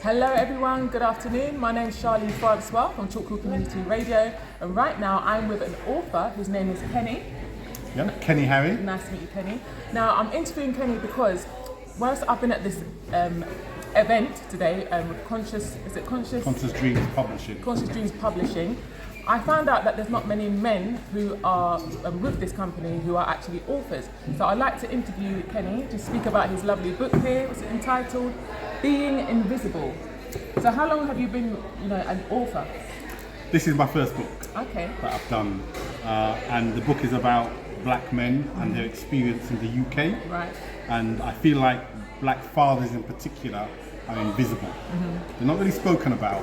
Hello everyone, good afternoon. My name is Charlene Francois from Chalkhill Community Radio, and right now I'm with an author whose name is Kenny. Yeah, Kenny Harry. Nice to meet you, Kenny. Now I'm interviewing Kenny because whilst I've been at this event today with Conscious Dreams Publishing. Conscious Dreams Publishing, I found out that there's not many men who are with this company who are actually authors. So I'd like to interview Kenny to speak about his lovely book here. It's entitled Being Invisible. So how long have you been, an author? This is my first book Okay. that I've done, and the book is about black men and their experience in the UK. Right. And I feel like black fathers in particular are invisible. They're not really spoken about.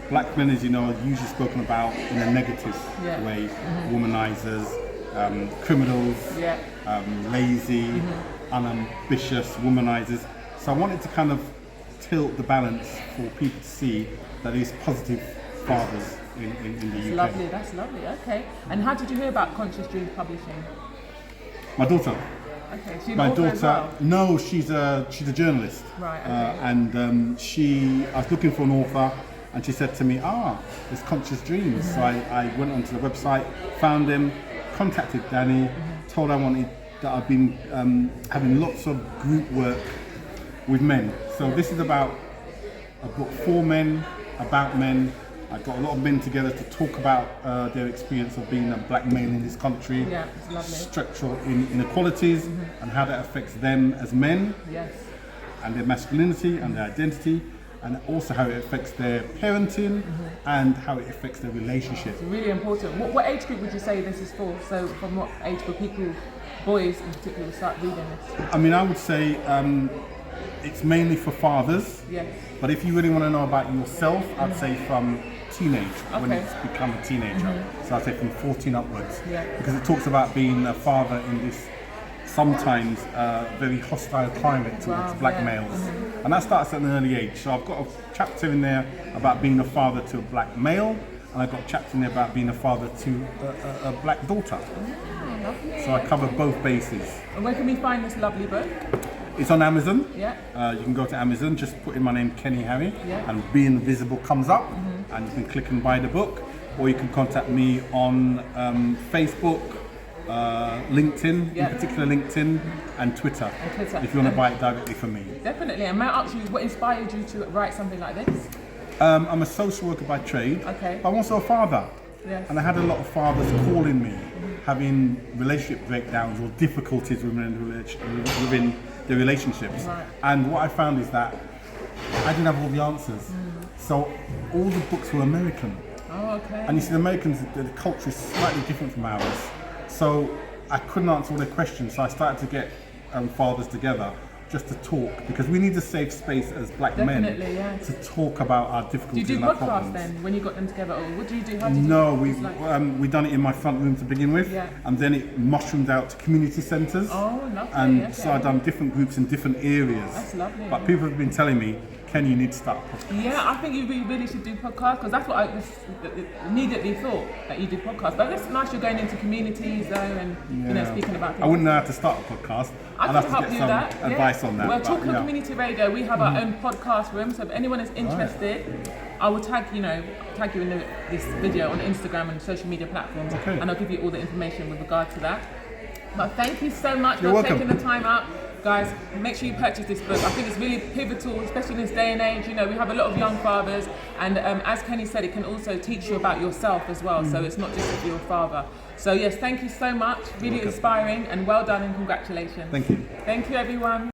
Black men, as you know, are usually spoken about in a negative way. Womanizers, criminals, lazy, unambitious womanizers. So I wanted to kind of tilt the balance for people to see that there's positive fathers in the UK. That's lovely, okay. And how did you hear about Conscious Dreams Publishing? My daughter. Okay, she's My an author daughter, as well? no, she's a journalist. Right, okay. And I was looking for an author, and she said to me, there's Conscious Dreams. So I went onto the website, found him, contacted Danny, told her that I've been having lots of group work with men. So this is about a book for men, about men. I got a lot of men together to talk about their experience of being a black male in this country, It's lovely. structural inequalities, and how that affects them as men, Yes. and their masculinity and their identity, and also how it affects their parenting and how it affects their relationship. It's really important. What age group would you say this is for? So from what age will people, boys in particular, will start reading this? I mean, I would say it's mainly for fathers, Yes. but if you really want to know about yourself, I'd say from teenage, when Okay. it's become a teenager. So I'd say from 14 upwards, Yeah. because it talks about being a father in this sometimes very hostile climate towards black males. And that starts at an early age. So I've got a chapter in there about being a father to a black male, and I've got a chapter in there about being a father to a black daughter. Lovely. So I cover both bases. And where can we find this lovely book? It's on Amazon. Yeah. You can go to Amazon, just put in my name, Kenny Harry, Yeah. and Be Invisible comes up, and you can click and buy the book, or you can contact me on Facebook, LinkedIn, Yeah. in particular LinkedIn, and Twitter, And Twitter. if you want to buy it directly from me. Definitely. And may I ask you, what inspired you to write something like this? I'm a social worker by trade, Okay. but I'm also a father. Yes. And I had a lot of fathers calling me, having relationship breakdowns or difficulties within their relationships. Right. And what I found is that I didn't have all the answers. So all the books were American. Oh, okay. And you see, the Americans, the culture is slightly different from ours. So I couldn't answer all their questions. So I started to get fathers together just to talk, because we need a safe space as black Definitely, men yes. to talk about our Do you difficulties do and our podcasts problems. then, when you got them together? Or what do you do? How do you No, do we done it in my front room to begin with, Yeah. and then it mushroomed out to community centres. Oh, lovely. And Okay. so I've done different groups in different areas. That's lovely. But people have been telling me, Ken, you need to start a podcast. Yeah, I think you really should do podcasts, because that's what I just immediately thought, that you do podcasts. But it's nice you're going into communities though, and speaking about things. I wouldn't know how to start a podcast. I I'll can have to help get you some that. advice on that. Well, but, Chalkhill Community Radio, we have our own podcast room, so if anyone is interested, I will tag you in this video on Instagram and social media platforms, Okay. and I'll give you all the information with regard to that. But thank you so much You're for welcome. taking the time out. Guys, make sure you purchase this book. I think it's really pivotal, especially in this day and age. We have a lot of young fathers, and as Kenny said, it can also teach you about yourself as well. So it's not just if you're a father. So yes, thank you so much. Really inspiring, and well done, and congratulations. Thank you. Thank you, everyone.